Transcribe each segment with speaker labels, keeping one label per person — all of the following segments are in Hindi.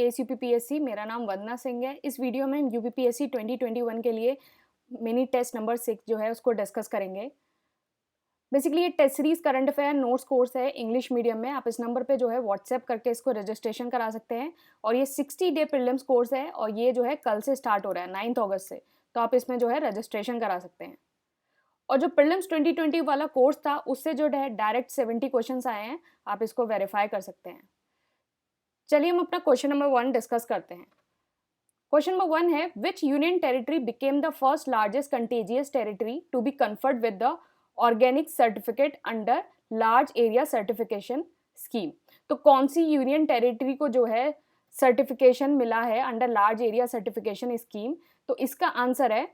Speaker 1: यूपीपीएससी, मेरा नाम वंदना सिंह है। इस वीडियो में हम यूपीपीएससी 2021 के लिए मिनी टेस्ट नंबर 6 जो है उसको डिस्कस करेंगे। बेसिकली ये test series current affair notes course है इंग्लिश मीडियम में। आप इस नंबर पे जो है व्हाट्सएप करके इसको रजिस्ट्रेशन करा सकते हैं और ये 60 डे प्रीलिम्स कोर्स है और ये जो है कल से स्टार्ट हो रहा है 9 अगस्त से। तो आप इसमें जो है रजिस्ट्रेशन करा सकते हैं। और जो प्रीलिम्स 2020 वाला कोर्स था उससे जो है डायरेक्ट 70 क्वेश्चंस आए हैं, आप इसको वेरीफाई कर सकते हैं। चलिए हम अपना क्वेश्चन नंबर 1 डिस्कस करते हैं। क्वेश्चन नंबर 1 है, which union territory became the first largest contiguous territory to be conferred with the organic certificate under large area certification scheme. तो कौन सी यूनियन टेरिटरी को जो है सर्टिफिकेशन मिला है under large area certification scheme? तो इसका आंसर है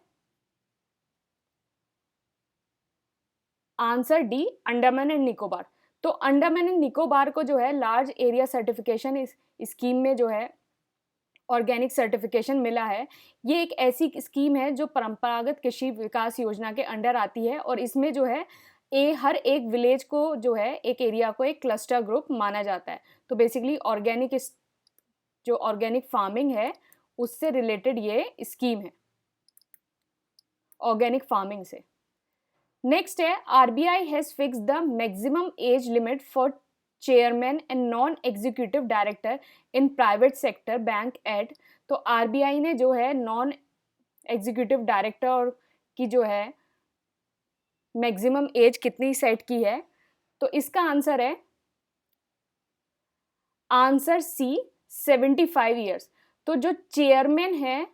Speaker 1: answer D, Andaman and Nicobar. तो अंडमान एंड निकोबार को जो है लार्ज एरिया सर्टिफिकेशन स्कीम में जो है ऑर्गेनिक सर्टिफिकेशन मिला है। ये एक ऐसी स्कीम है जो परंपरागत कृषि विकास योजना के अंडर आती है और इसमें जो है हर एक विलेज को जो है एक एरिया को एक क्लस्टर ग्रुप माना जाता है। तो बेसिकली जो ऑर्गेनिक फार्मिंग है उससे रिलेटेड ये स्कीम है, ऑर्गेनिक फार्मिंग से। नेक्स्ट है, RBI has fixed the maximum age limit for chairman and non executive director in private sector bank at. तो आरबीआई ने जो है नॉन एग्जीक्यूटिव डायरेक्टर की जो है मैक्सिमम एज कितनी सेट की है? तो इसका आंसर है आंसर सी, 75 ईयर्स। तो जो चेयरमैन है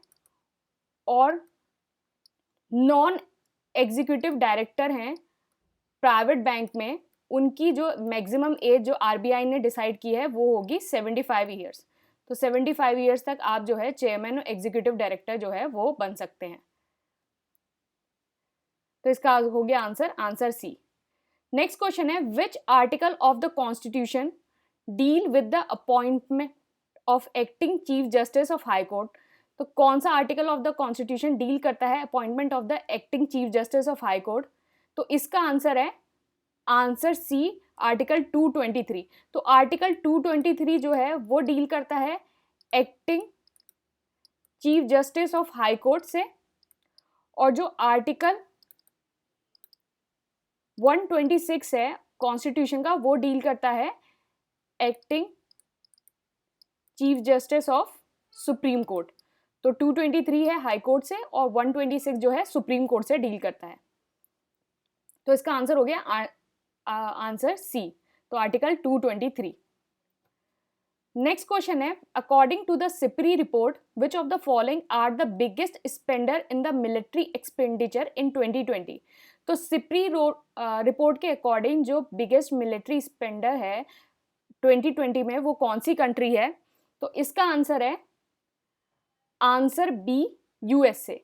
Speaker 1: और नॉन एग्जीक्यूटिव डायरेक्टर हैं प्राइवेट बैंक में, उनकी जो मैक्सिमम एज जो आरबीआई ने डिसाइड की है वो होगी 75 ईयर्स। तो 75 ईयर्स तक आप जो है चेयरमैन और एग्जीक्यूटिव डायरेक्टर जो है वो बन सकते हैं। तो इसका हो गया आंसर सी। नेक्स्ट क्वेश्चन है, which article of the constitution deal with the appointment of acting chief justice of high court? तो कौन सा article of the constitution deal करता है appointment of the acting chief justice of high court? तो इसका आंसर है आंसर सी, आर्टिकल 223। तो आर्टिकल 223 जो है वो डील करता है acting chief justice of high court से, और जो आर्टिकल 126 है कॉन्स्टिट्यूशन का वो डील करता है acting chief justice of supreme court. तो 223 है हाई कोर्ट से और 126 जो है सुप्रीम कोर्ट से डील करता है। तो इसका आंसर हो गया आंसर सी, तो आर्टिकल 223। नेक्स्ट क्वेश्चन है, according to the SIPRI report which of the following are the biggest spender in the military expenditure in 2020? तो सिप्री रिपोर्ट के अकॉर्डिंग जो बिगेस्ट मिलिट्री स्पेंडर है 2020 में वो कौन सी कंट्री है? तो इसका आंसर है आंसर बी, यूएसए।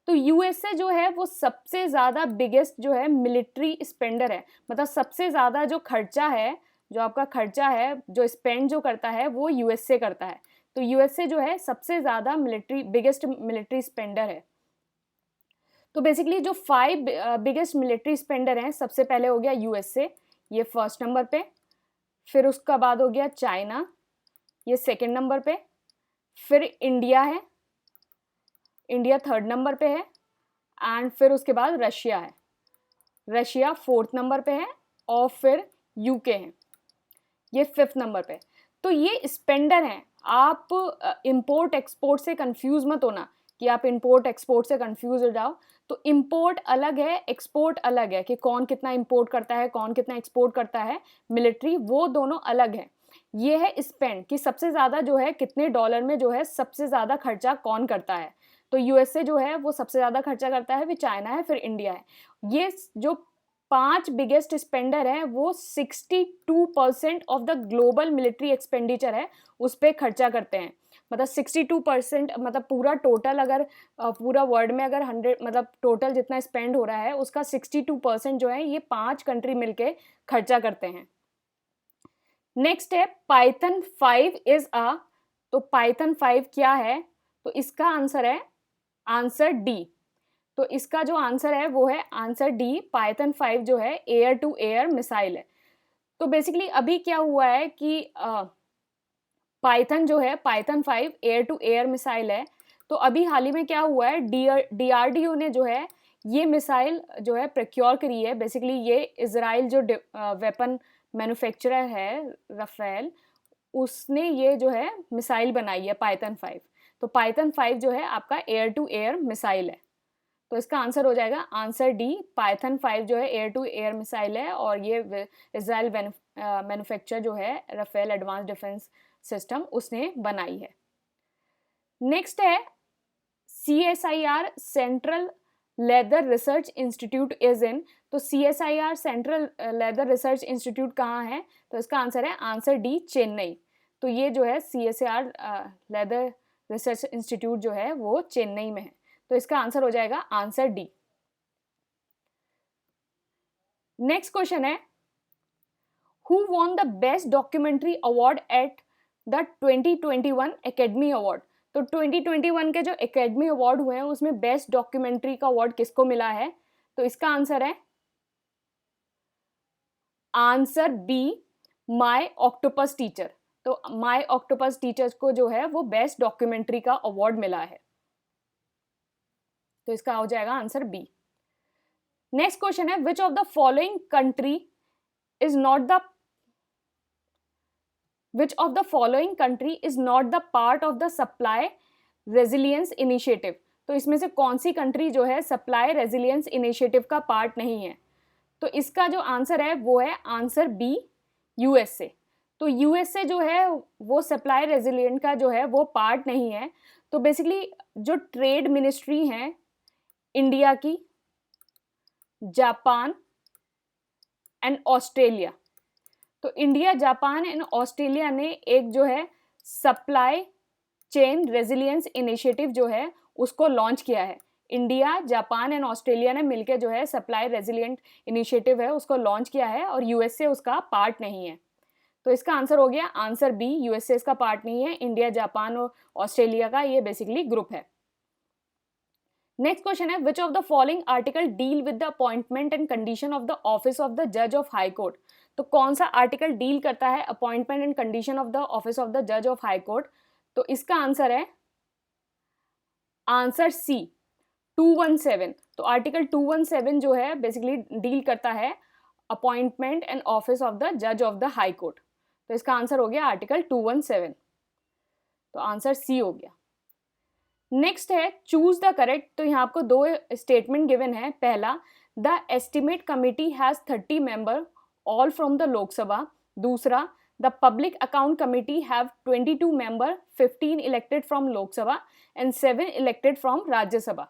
Speaker 1: तो यूएसए जो है वो सबसे ज़्यादा बिगेस्ट जो है मिलिट्री स्पेंडर है, मतलब सबसे ज़्यादा जो खर्चा है, जो आपका खर्चा है, जो स्पेंड जो करता है वो यूएसए करता है। तो यूएसए जो है सबसे ज़्यादा बिगेस्ट मिलिट्री स्पेंडर है। तो बेसिकली जो 5 बिगेस्ट मिलिट्री स्पेंडर हैं, सबसे पहले हो गया यूएसए, ये फर्स्ट नंबर पे। फिर उसका बाद हो गया चाइना, ये सेकेंड नंबर पे। फिर इंडिया है, इंडिया थर्ड नंबर पे है। एंड फिर उसके बाद रशिया है, रशिया फोर्थ नंबर पे है। और फिर यूके है, ये फिफ्थ नंबर पे। तो ये स्पेंडर हैं। आप इंपोर्ट एक्सपोर्ट से कंफ्यूज मत होना कि आप इंपोर्ट एक्सपोर्ट से कंफ्यूज हो जाओ। तो इंपोर्ट अलग है, एक्सपोर्ट अलग है, कि कौन कितना इंपोर्ट करता है कौन कितना एक्सपोर्ट करता है मिलिट्री, वो दोनों अलग है। ये है स्पेंड, कि सबसे ज़्यादा जो है कितने डॉलर में जो है सबसे ज़्यादा खर्चा कौन करता है। तो यूएसए जो है वो सबसे ज़्यादा खर्चा करता है, फिर चाइना है, फिर इंडिया है। ये जो 5 बिगेस्ट स्पेंडर हैं वो 62% of the global military expenditure है उस पर खर्चा करते हैं। मतलब 62%, मतलब पूरा टोटल अगर पूरा वर्ल्ड में अगर 100 मतलब टोटल जितना स्पेंड हो रहा है उसका 62% जो है ये 5 कंट्री मिलके खर्चा करते हैं। नेक्स्ट है, पाइथन 5 इज अ। तो पाइथन 5 क्या है? तो इसका आंसर है आंसर डी। तो इसका जो आंसर है वो है आंसर डी, पाइथन 5 जो है एयर टू एयर मिसाइल है। तो बेसिकली अभी क्या हुआ है कि पाइथन जो है, Python 5 air to air missile है। तो अभी हाल ही में क्या हुआ है, DRDO ने जो है ये मिसाइल जो है प्रोक्योर करी है। बेसिकली ये इजराइल जो वेपन मैन्युफैक्चरर है राफेल, उसने ये जो है मिसाइल बनाई है पाइथन 5। तो पाइथन 5 जो है आपका एयर टू एयर मिसाइल है। तो इसका आंसर हो जाएगा आंसर डी, पाइथन 5 जो है एयर टू एयर मिसाइल है और ये इजराइल मैन्युफैक्चर जो है राफेल एडवांस डिफेंस सिस्टम उसने बनाई है। नेक्स्ट है CSIR central leather research institute is in. तो CSIR central leather research institute कहाँ है, तो इसका आंसर है आंसर डी, चेन्नई। तो ये जो है CSIR लेदर रिसर्च इंस्टीट्यूट जो है वो चेन्नई में है। तो इसका आंसर हो जाएगा आंसर डी। नेक्स्ट क्वेश्चन है who won the best documentary award at the 2021 academy award. तो 2021 के जो एकेडमी अवार्ड हुए हैं उसमें बेस्ट डॉक्यूमेंट्री का अवार्ड किसको मिला है, तो इसका आंसर है answer b, my octopus teacher. तो माय ऑक्टोपस टीचर को जो है वो बेस्ट डॉक्यूमेंट्री का अवार्ड मिला है। तो इसका हो जाएगा आंसर बी। नेक्स्ट क्वेश्चन है which of the following country is not the Which of the following country is not the part of the supply resilience initiative। तो इसमें से कौन सी कंट्री जो है सप्लाई रेजिलियंस इनिशिएटिव का पार्ट नहीं है, तो इसका जो आंसर है वो है आंसर बी, USA। तो USA जो है वो सप्लाई रेजिलियंट का जो है वो पार्ट नहीं है। तो बेसिकली जो ट्रेड मिनिस्ट्री है इंडिया की, जापान एंड ऑस्ट्रेलिया, तो इंडिया, जापान एंड ऑस्ट्रेलिया ने एक जो है सप्लाई चेन रेजिलियंस इनिशिएटिव जो है उसको लॉन्च किया है। इंडिया, जापान एंड ऑस्ट्रेलिया ने मिलकर जो है सप्लाई रेजिलियंट इनिशिएटिव है उसको लॉन्च किया है और USA उसका पार्ट नहीं है। तो इसका आंसर हो गया आंसर बी, USA इसका पार्ट नहीं है। इंडिया, जापान और ऑस्ट्रेलिया का ये बेसिकली ग्रुप है। नेक्स्ट क्वेश्चन है which of the following article deal with the appointment and condition of the office of the जज ऑफ हाई कोर्ट। तो कौन सा आर्टिकल डील करता है appointment and condition of the office of the जज ऑफ हाई कोर्ट, तो इसका आंसर है आंसर सी, 217। तो आर्टिकल 217 जो है बेसिकली डील करता है appointment and office of the जज ऑफ द हाई कोर्ट। तो इसका आंसर हो गया आर्टिकल 217। तो आंसर सी हो गया। नेक्स्ट है चूज द करेक्ट। तो यहाँ आपको दो स्टेटमेंट गिवन है। पहला, the estimate committee has 30 member all from the Lok Sabha. दूसरा, the public account committee have 22 member, 15 elected from Lok Sabha and 7 elected from Rajya Sabha.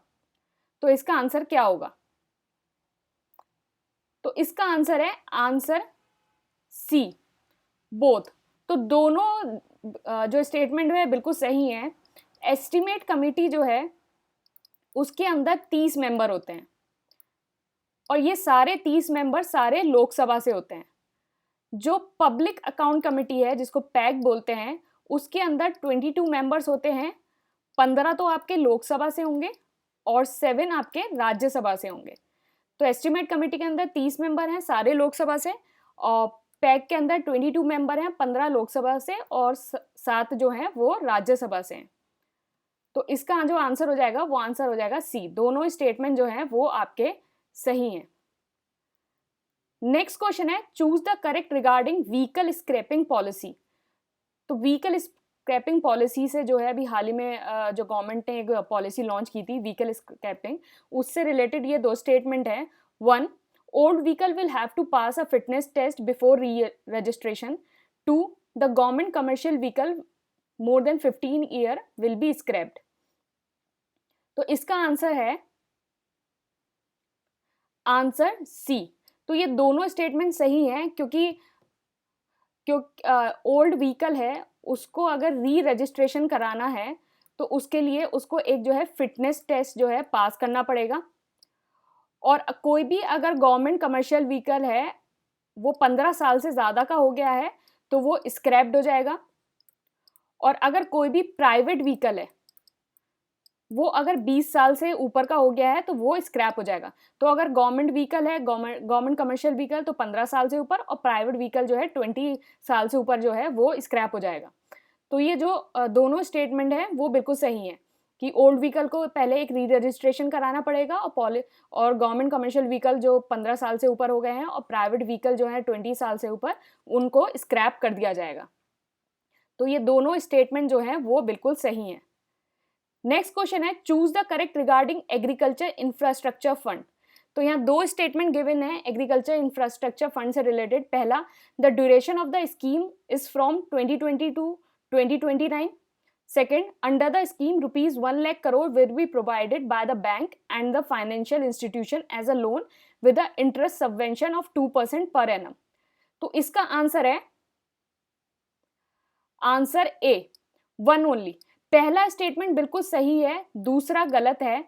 Speaker 1: तो इसका आंसर क्या होगा, तो इसका आंसर है आंसर सी, बोथ। तो दोनों जो स्टेटमेंट है बिल्कुल सही है। एस्टिमेट कमिटी जो है उसके अंदर 30 मेंबर होते हैं और ये सारे 30 मेंबर सारे लोकसभा से होते हैं। जो पब्लिक अकाउंट कमेटी है जिसको पैक बोलते हैं उसके अंदर 22 मेंबर्स होते हैं, 15 तो आपके लोकसभा से होंगे और 7 आपके राज्यसभा से होंगे। तो एस्टिमेट कमेटी के अंदर 30 मेंबर हैं सारे लोकसभा से, और पैक के अंदर 22 मेंबर हैं 15 लोकसभा से और 7 जो हैं वो राज्यसभा से हैं। तो इसका जो आंसर हो जाएगा वो आंसर हो जाएगा सी। दोनों स्टेटमेंट जो हैं वो आपके सही हैं। नेक्स्ट क्वेश्चन है choose the correct regarding vehicle scrapping policy. तो व्हीकल स्क्रैपिंग पॉलिसी से जो है अभी हाल ही में जो गवर्नमेंट ने एक पॉलिसी लॉन्च की थी व्हीकल स्क्रैपिंग, उससे रिलेटेड ये दो स्टेटमेंट है। 1, old vehicle will have to pass a fitness test before registration. 2, the government commercial vehicle more than 15 year will be scrapped. तो इसका आंसर है आंसर सी। तो ये दोनों स्टेटमेंट सही हैं क्योंकि ओल्ड व्हीकल है उसको अगर री रजिस्ट्रेशन कराना है तो उसके लिए उसको एक जो है फिटनेस टेस्ट जो है पास करना पड़ेगा, और कोई भी अगर गवर्नमेंट कमर्शियल व्हीकल है वो 15 साल से ज़्यादा का हो गया है तो वो स्क्रैप्ड हो जाएगा, और अगर कोई भी प्राइवेट व्हीकल है वो अगर 20 साल से ऊपर का हो गया है तो वो स्क्रैप हो जाएगा। तो अगर गवर्नमेंट व्हीकल है, गवर्नमेंट कमर्शियल व्हीकल तो 15 साल से ऊपर, और प्राइवेट व्हीकल जो है 20 साल से ऊपर जो है वो स्क्रैप हो जाएगा। तो ये जो दोनों स्टेटमेंट है वो बिल्कुल सही है कि ओल्ड व्हीकल को पहले एक री रजिस्ट्रेशन कराना पड़ेगा और गवर्नमेंट कमर्शियल व्हीकल जो 15 साल से ऊपर हो गए हैं और प्राइवेट व्हीकल जो है 20 साल से ऊपर, उनको स्क्रैप कर दिया जाएगा। तो ये दोनों स्टेटमेंट जो है वो बिल्कुल सही है। नेक्स्ट क्वेश्चन है, choose the correct regarding agriculture infrastructure fund. तो यहाँ दो स्टेटमेंट गिवन है एग्रीकल्चर इंफ्रास्ट्रक्चर फंड से रिलेटेड। पहला, the duration of the scheme is from 2020 to 2029। Second, under the scheme, rupees 1 lakh crore will be provided by the bank and the financial institution as a loan with the interest subvention of 2% per annum। तो इसका आंसर है आंसर ए, 1 ओनली। पहला स्टेटमेंट बिल्कुल सही है, दूसरा गलत है।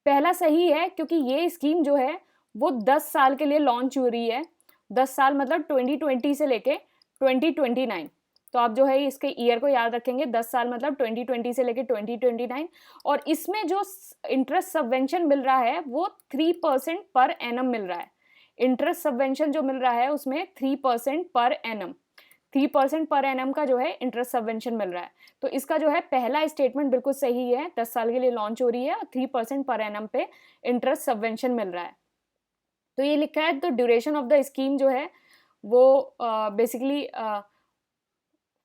Speaker 1: पहला सही है क्योंकि ये स्कीम जो है वो 10 साल के लिए लॉन्च हो रही है। 10 साल मतलब 2020 से लेके 2029। तो आप जो है इसके ईयर को याद रखेंगे, 10 साल मतलब 2020 से लेके 2029। और इसमें जो इंटरेस्ट सबवेंशन मिल रहा है वो 3% पर एनम मिल रहा है। इंटरेस्ट सबवेंशन जो मिल रहा है उसमें 3% पर एनम, 3% पर एनम का जो है इंटरेस्ट सबवेंशन मिल रहा है। तो इसका जो है पहला स्टेटमेंट बिल्कुल सही है, 10 साल के लिए लॉन्च हो रही है, 3% पर एनम पे इंटरेस्ट सबवेंशन मिल रहा है। तो ये लिखा है, तो ड्यूरेशन ऑफ द स्कीम जो है वो बेसिकली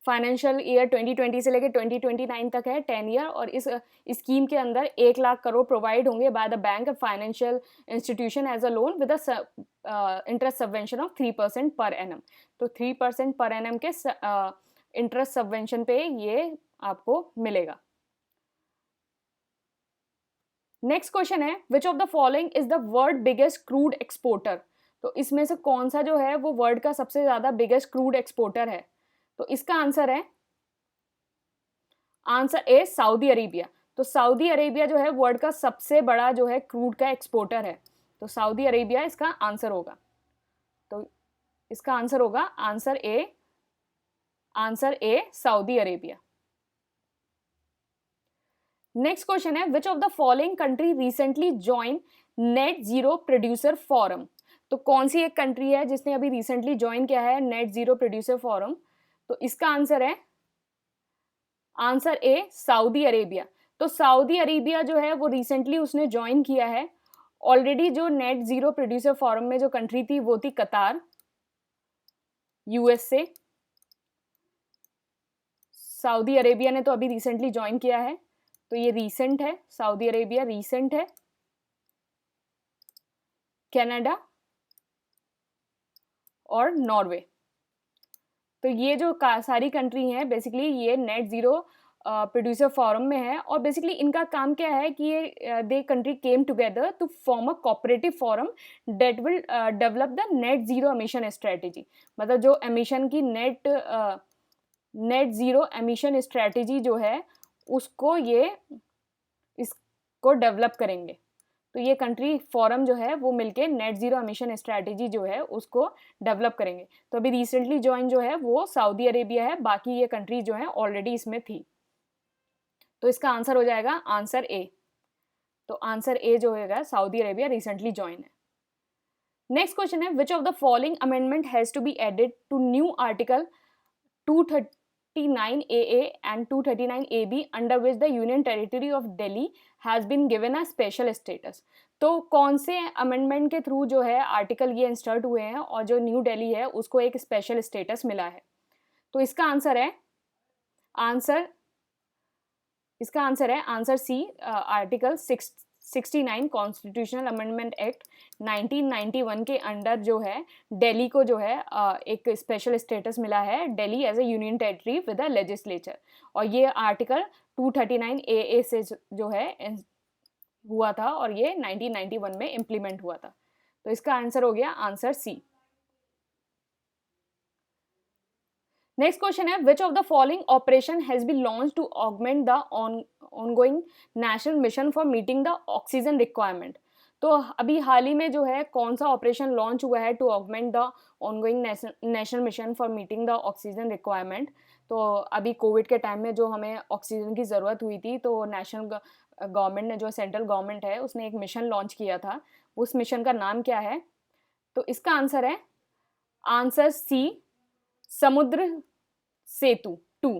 Speaker 1: फाइनेंशियल ईयर 2020 से लेकर 2029 तक है, 10 ईयर। और इस स्कीम के अंदर 1 लाख करोड़ प्रोवाइड होंगे by the bank financial institution as a loan with interest subvention of 3% per annum. तो 3% पर एनम के इंटरेस्ट सबवेंशन पे ये आपको मिलेगा। नेक्स्ट क्वेश्चन है, which of the following is the world biggest crude exporter. तो इसमें से कौन सा जो है वो वर्ल्ड का सबसे ज्यादा बिगेस्ट क्रूड एक्सपोर्टर है। तो इसका आंसर है आंसर ए, सऊदी अरेबिया। तो सऊदी अरेबिया जो है वर्ल्ड का सबसे बड़ा जो है क्रूड का एक्सपोर्टर है। तो सऊदी अरेबिया इसका आंसर होगा। तो इसका आंसर होगा answer a Saudi Arabia. Next question है, which of the following country recently join net zero producer forum. तो कौन सी एक कंट्री है जिसने अभी रिसेंटली ज्वाइन किया है नेट जीरो प्रोड्यूसर फोरम। तो इसका आंसर है आंसर ए, सऊदी अरेबिया। तो सऊदी अरेबिया जो है वो रिसेंटली उसने ज्वाइन किया है। ऑलरेडी जो नेट जीरो प्रोड्यूसर फोरम में जो कंट्री थी वो थी कतार, यूएसए। सऊदी अरेबिया ने तो अभी रिसेंटली ज्वाइन किया है, तो ये रीसेंट है, सऊदी अरेबिया रीसेंट है। कनाडा और नॉर्वे। तो ये जो सारी कंट्री हैं बेसिकली ये नेट जीरो प्रोड्यूसर फोरम में है। और बेसिकली इनका काम क्या है कि ये they country came together to form a cooperative forum that will develop the net zero emission strategy. मतलब जो एमिशन की नेट जीरो एमिशन स्ट्रेटेजी जो है उसको ये इसको डेवलप करेंगे। तो ये कंट्री फोरम जो है वो मिलके नेट जीरो एमिशन स्ट्रेटेजी जो है उसको डेवलप करेंगे। तो अभी रिसेंटली ज्वाइन जो है वो सऊदी अरेबिया है, बाकी ये कंट्री जो है ऑलरेडी इसमें थी। तो इसका आंसर हो जाएगा आंसर ए। तो आंसर ए जो होगा सऊदी अरेबिया रिसेंटली ज्वाइन है। नेक्स्ट क्वेश्चन है, which of the following amendment has to be added to new article 239AA and 239AB under which the Union Territory of Delhi has been given a special status। तो कौन से अमेंडमेंट के थ्रू जो है आर्टिकल ये इंसर्ट हुए हैं और जो न्यू दिल्ली है उसको एक स्पेशल स्टेटस मिला है। तो इसका आंसर है answer c, article 69 constitutional amendment act 1991 के अंडर जो है दिल्ली को जो है एक स्पेशल स्टेटस मिला है, Delhi as a union territory with a legislature. और ये आर्टिकल 239AA से जो है हुआ था और ये 1991 में इम्प्लीमेंट हुआ था। तो इसका आंसर हो गया आंसर सी। नेक्स्ट क्वेश्चन है, which of the following operation has been launch to augment the ongoing national mission for meeting the oxygen requirement. तो अभी हाल ही में जो है कौन सा ऑपरेशन लॉन्च हुआ है to augment the ongoing national mission for meeting the oxygen requirement. तो अभी कोविड के टाइम में जो हमें ऑक्सीजन की ज़रूरत हुई थी तो नेशनल गवर्नमेंट ने, जो सेंट्रल गवर्नमेंट है, उसने एक मिशन लॉन्च किया था। उस मिशन का नाम क्या है। तो इसका आंसर है आंसर सी, समुद्र सेतु 2।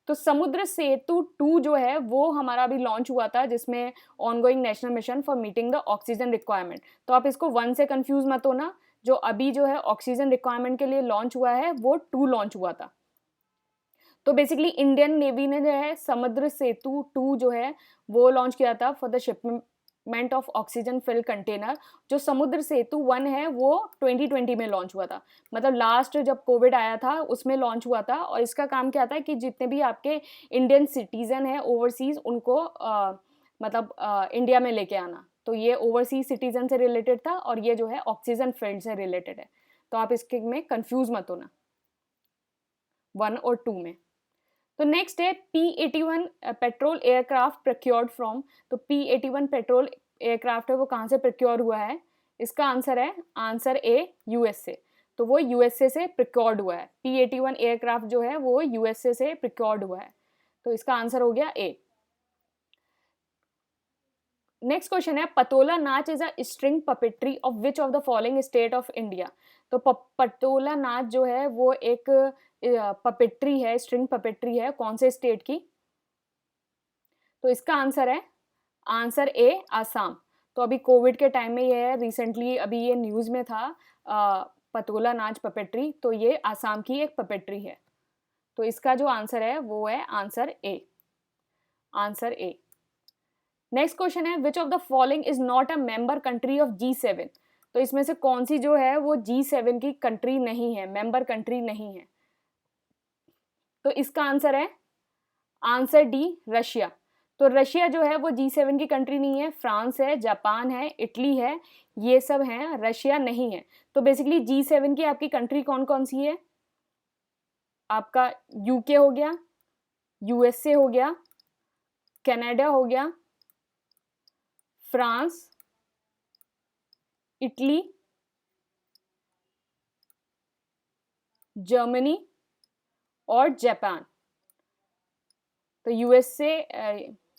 Speaker 1: तो समुद्र सेतु 2 जो है वो हमारा अभी लॉन्च हुआ था, जिसमें ongoing national mission for meeting the oxygen requirement. तो आप इसको 1 से कंफ्यूज मत होना, जो अभी जो है ऑक्सीजन रिक्वायरमेंट के लिए लॉन्च हुआ है वो 2 लॉन्च हुआ था। तो बेसिकली इंडियन नेवी ने जो है समुद्र सेतु 2 जो है वो लॉन्च किया था for the shipment of oxygen fill container. जो समुद्र सेतु 1 है वो 2020 में लॉन्च हुआ था, मतलब लास्ट जब कोविड आया था उसमें लॉन्च हुआ था। और इसका काम क्या था कि जितने भी आपके इंडियन सिटीजन हैं ओवरसीज, उनको इंडिया में लेके आना। तो ये ओवरसीज सिटीजन से रिलेटेड था और ये जो है ऑक्सीजन फील्ड से रिलेटेड है। तो आप इसके में कंफ्यूज मत होना 1 और 2 में। तो नेक्स्ट है P-81 petrol aircraft procured from. तो P-81 पेट्रोल एयरक्राफ्ट है वो कहाँ से प्रोक्योर हुआ है? इसका आंसर है आंसर ए यूएसए। तो वो यूएसए से प्रोक्योर्ड हुआ है। P-81 एयरक्राफ्ट जो है वो यूएसए से प्रोक्योर्ड हुआ है। तो इसका आंसर हो गया ए। नेक्स्ट क्वेश्चन है पतोला नाच is a string puppetry of which of the following state of India. तो पतोला नाच जो है वो एक पपेट्री है, स्ट्रिंग पपेट्री है, कौन से स्टेट की? तो इसका आंसर है आंसर ए आसाम। तो अभी कोविड के टाइम में ये है, रिसेंटली अभी ये न्यूज़ में था पतोला नाच पपेट्री, तो ये आसाम की एक पपेट्री है। तो इसका जो आंसर है वो है answer a, answer a. Next question है which of the following is not a member country of G7। तो इसमें से कौन सी जो है वो G7 की कंट्री नहीं है, मेंबर कंट्री नहीं है? तो इसका आंसर है आंसर डी रशिया। तो रशिया जो है वो G7 की कंट्री नहीं है, फ्रांस है, जापान है, इटली है, ये सब हैं, रशिया नहीं है। तो बेसिकली G7 की आपकी कंट्री कौन कौन सी है? आपका यूके हो गया, यूएसए हो गया, कनाडा हो गया, फ्रांस, इटली, जर्मनी और जापान। तो USA,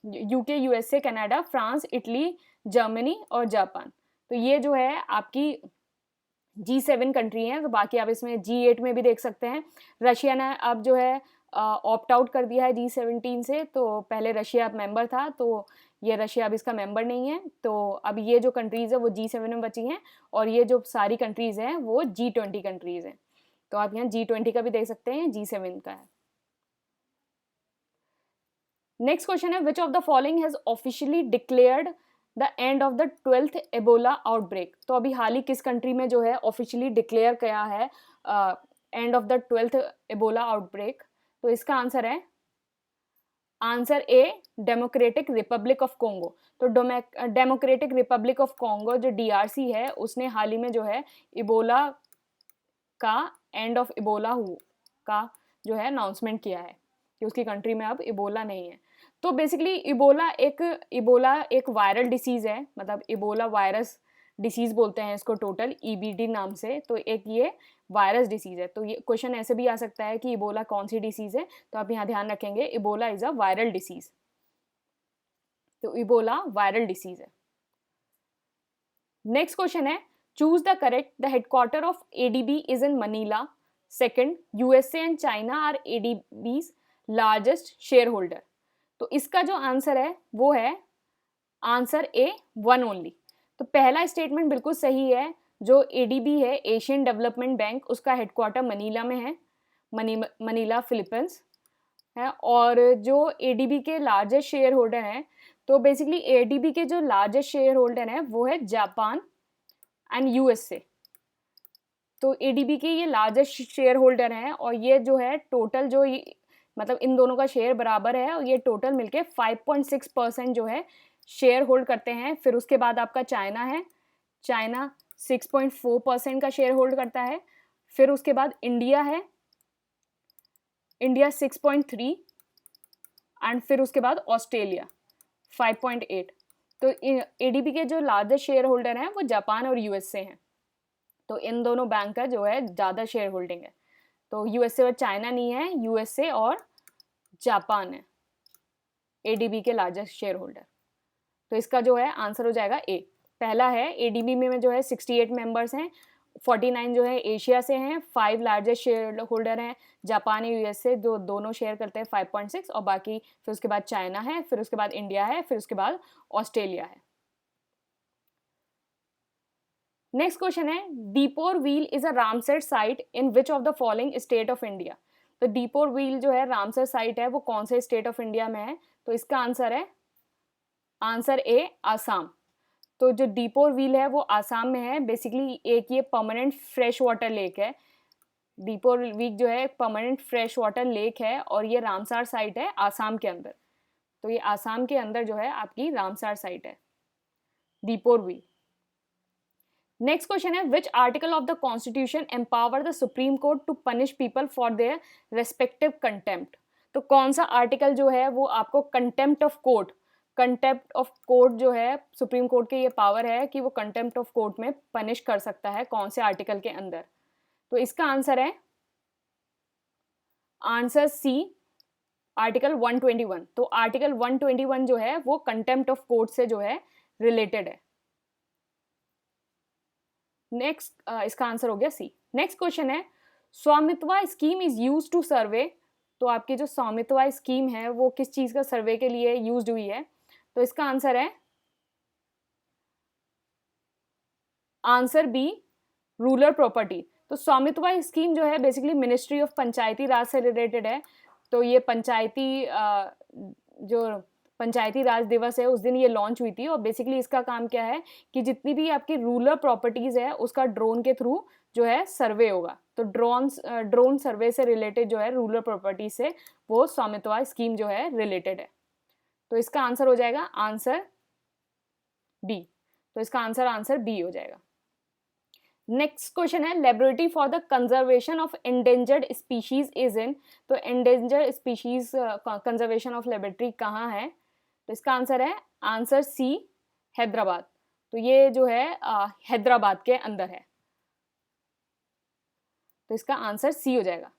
Speaker 1: UK, USA, Canada, France, Italy, Germany और जापान। तो ये जो है आपकी G7 कंट्री हैं। तो बाकी आप इसमें G8 में भी देख सकते हैं। रशिया ने अब जो है ऑप्ट आउट कर दिया है G17 से। तो पहले रशिया मेंबर था, तो ये रशिया अब इसका मेंबर नहीं है। तो अब ये जो कंट्रीज़ है वो G7 में बची हैं और ये जो सारी कंट्रीज़ हैं वो G20 कंट्रीज़ हैं। तो आप यहाँ G20 का भी देख सकते हैं, G7 का है। नेक्स्ट क्वेश्चन है which of the following has officially declared the end of the 12th Ebola outbreak. तो अभी हाल ही किस कंट्री में जो है ऑफिशियली डिक्लेयर किया है end of the 12th Ebola outbreak? तो इसका आंसर है answer a democratic Republic of Congo. तो डेमोक्रेटिक रिपब्लिक ऑफ कॉन्गो जो DRC है, उसने हाल ही में जो है इबोला का एंड ऑफ इबोला का जो है अनाउंसमेंट किया है कि उसकी कंट्री में अब इबोला नहीं है। तो बेसिकली इबोला एक वायरल डिसीज़ है, मतलब इबोला वायरस डिसीज़ बोलते हैं इसको टोटल, EBD नाम से। तो एक ये वायरस डिसीज़ है। तो ये क्वेश्चन ऐसे भी आ सकता है कि इबोला कौन सी डिसीज़ है, तो आप यहाँ ध्यान रखेंगे Ebola is a viral disease. तो इबोला वायरल डिसीज़ है। नेक्स्ट क्वेश्चन है choose the correct, the headquarter of ADB is in Manila. Second, USA and China are ADB's largest share holder. तो इसका जो आंसर है वो है आंसर ए 1 ओनली। तो पहला स्टेटमेंट बिल्कुल सही है। जो ADB है, एशियन डेवलपमेंट बैंक, उसका हेडक्वार्टर मनीला में है, मनीला फिलीपींस है। और जो ADB के लार्जेस्ट शेयर होल्डर हैं, तो बेसिकली ADB के जो लार्जेस्ट शेयर होल्डर हैं वो है जापान एंड USA। तो ADB के ये लार्जेस्ट शेयर होल्डर हैं और ये जो है टोटल जो मतलब इन दोनों का शेयर बराबर है और ये टोटल मिलके 5.6% जो है शेयर होल्ड करते हैं। फिर उसके बाद आपका चाइना है, चाइना 6.4% का शेयर होल्ड करता है। फिर उसके बाद इंडिया है, इंडिया 6.3 एंड फिर उसके बाद ऑस्ट्रेलिया 5.8। तो ADB के जो लार्जेस्ट शेयर होल्डर हैं वो जापान और USA हैं। तो इन दोनों बैंक का जो है ज़्यादा शेयर होल्डिंग है। तो USA और चाइना नहीं है, USA और जापान है ADB के लार्जेस्ट शेयर होल्डर। तो इसका जो है आंसर हो जाएगा ए। पहला है ADB में जो है 68 मेंबर्स हैं, 49 जो है एशिया से हैं, 5 लार्जेस्ट शेयर होल्डर हैं जापान या यूएस से, जो दोनों शेयर करते हैं 5.6, और बाकी फिर उसके बाद चाइना है, फिर उसके बाद इंडिया है, फिर उसके बाद ऑस्ट्रेलिया है। नेक्स्ट क्वेश्चन है, Deepor wheel is a Ramsar site in which of the following state of India. तो दीपोर व्हील जो है रामसर साइट है वो कौन से स्टेट ऑफ इंडिया में है? तो इसका आंसर है आंसर ए आसाम। तो जो दीपोर व्हील है वो आसाम में है। बेसिकली एक ये परमानेंट फ्रेश वाटर लेक है। दीपोर व्हील जो है एक परमानेंट फ्रेश वाटर लेक है और ये रामसार साइट है आसाम के अंदर। तो ये आसाम के अंदर जो है आपकी रामसार साइट है दीपोर व्हील। नेक्स्ट क्वेश्चन है, which article of the constitution empower the Supreme Court to punish people for their respective contempt. तो कौन सा आर्टिकल जो है वो आपको कंटेम्प्ट ऑफ कोर्ट जो है सुप्रीम कोर्ट के ये पावर है कि वो कंटेम्प्ट ऑफ कोर्ट में पनिश कर सकता है, कौन से आर्टिकल के अंदर? तो इसका आंसर है आंसर सी, आर्टिकल 121। तो आर्टिकल 121 जो है वो कंटेम्प्ट ऑफ कोर्ट से जो है रिलेटेड है। नेक्स्ट इसका आंसर हो गया सी। नेक्स्ट क्वेश्चन है, स्वामित्व स्कीम इज यूज टू सर्वे। तो आपकी जो स्वामित्व स्कीम है वो किस चीज का सर्वे के लिए यूज हुई है? तो इसका आंसर है आंसर बी, रूरल प्रॉपर्टी। तो स्वामित्व स्कीम जो है बेसिकली मिनिस्ट्री ऑफ पंचायती राज से रिलेटेड है। तो ये जो पंचायती राज दिवस है उस दिन ये लॉन्च हुई थी और बेसिकली इसका काम क्या है कि जितनी भी आपकी रूरल प्रॉपर्टीज है उसका ड्रोन के थ्रू जो है सर्वे होगा। तो ड्रोन सर्वे से रिलेटेड जो है रूरल प्रॉपर्टी से वो स्वामित्व स्कीम जो है रिलेटेड है। तो इसका आंसर हो जाएगा आंसर बी। तो इसका आंसर बी हो जाएगा। नेक्स्ट क्वेश्चन है, laboratory for the conservation of endangered species is in. तो endangered species conservation of laboratory कहाँ है? तो इसका आंसर है आंसर सी, हैदराबाद। तो ये जो है हैदराबाद के अंदर है। तो इसका आंसर सी हो जाएगा।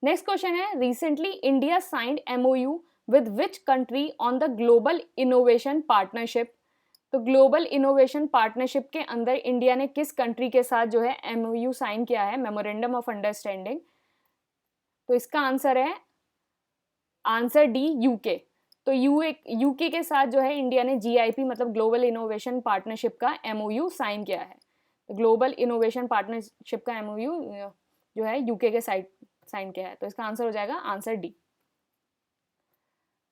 Speaker 1: नेक्स्ट क्वेश्चन है, recently India signed MOU with which country on the global innovation partnership. तो ग्लोबल इनोवेशन पार्टनरशिप के अंदर इंडिया ने किस कंट्री के साथ जो है MOU साइन किया है, मेमोरेंडम ऑफ अंडरस्टैंडिंग? तो इसका आंसर है आंसर डी, यूके। तो यूके के साथ जो है इंडिया ने GIP मतलब ग्लोबल इनोवेशन पार्टनरशिप का MOU साइन किया है। तो ग्लोबल इनोवेशन पार्टनरशिप का MOU जो है यूके के साइड साइन किया है। तो इसका आंसर हो जाएगा आंसर डी।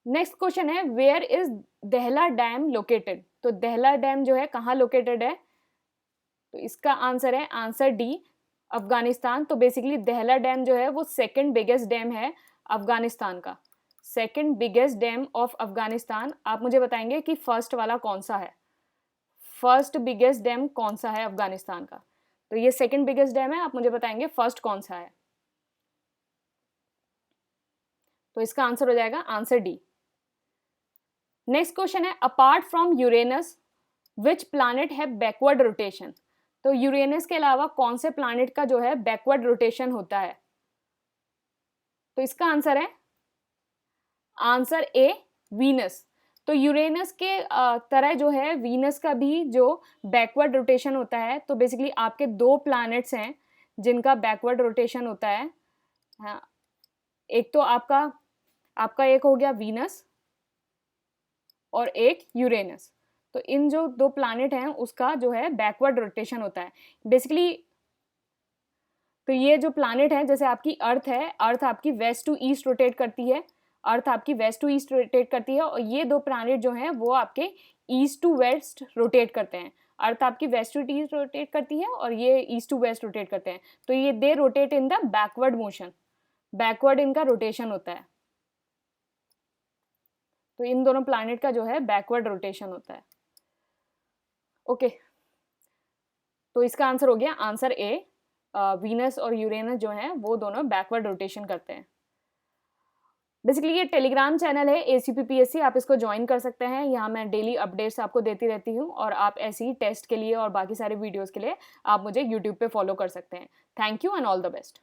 Speaker 1: नेक्स्ट क्वेश्चन है, वेयर इज दहला डैम लोकेटेड। तो दहला डैम जो है कहाँ लोकेटेड है? तो इसका आंसर है आंसर डी, अफगानिस्तान। तो बेसिकली दहला डैम जो है वो सेकंड बिगेस्ट डैम है अफगानिस्तान का, second biggest dam of Afghanistan. आप मुझे बताएंगे कि फर्स्ट वाला कौन सा है, फर्स्ट बिगेस्ट डैम कौन सा है अफगानिस्तान का? तो ये सेकंड बिगेस्ट डैम है, आप मुझे बताएंगे फर्स्ट कौन सा है? तो इसका आंसर हो जाएगा आंसर डी। नेक्स्ट क्वेश्चन है, apart from Uranus which planet है बैकवर्ड रोटेशन। तो यूरेनस के अलावा कौन से प्लैनेट का जो है बैकवर्ड रोटेशन होता है? तो इसका आंसर है आंसर ए, वीनस। तो यूरेनस के तरह जो है वीनस का भी जो बैकवर्ड रोटेशन होता है। तो बेसिकली आपके 2 प्लैनेट्स हैं जिनका बैकवर्ड रोटेशन होता है। हाँ, एक तो आपका एक हो गया वीनस और एक यूरेनस। तो इन जो 2 प्लैनेट हैं उसका जो है बैकवर्ड रोटेशन होता है बेसिकली। तो ये जो प्लैनेट है, जैसे आपकी अर्थ है, अर्थ आपकी वेस्ट टू ईस्ट रोटेट करती है, अर्थ आपकी वेस्ट टू ईस्ट रोटेट करती है, और ये 2 प्लैनेट जो हैं वो आपके ईस्ट टू वेस्ट रोटेट करते हैं। अर्थ आपकी वेस्ट टू ईस्ट रोटेट करती है और ये ईस्ट टू वेस्ट रोटेट करते हैं। तो ये they rotate in the backward motion, backward इनका रोटेशन होता है। तो इन दोनों प्लैनेट का जो है बैकवर्ड रोटेशन होता है। ओके, तो इसका आंसर हो गया आंसर ए, वीनस और यूरेनस जो हैं वो दोनों बैकवर्ड रोटेशन करते हैं। बेसिकली ये टेलीग्राम चैनल है ACPPSC, आप इसको ज्वाइन कर सकते हैं। यहाँ मैं डेली अपडेट्स आपको देती रहती हूँ और आप ऐसे ही टेस्ट के लिए और बाकी सारे वीडियोस के लिए आप मुझे यूट्यूब पे फॉलो कर सकते हैं। Thank you and all the best.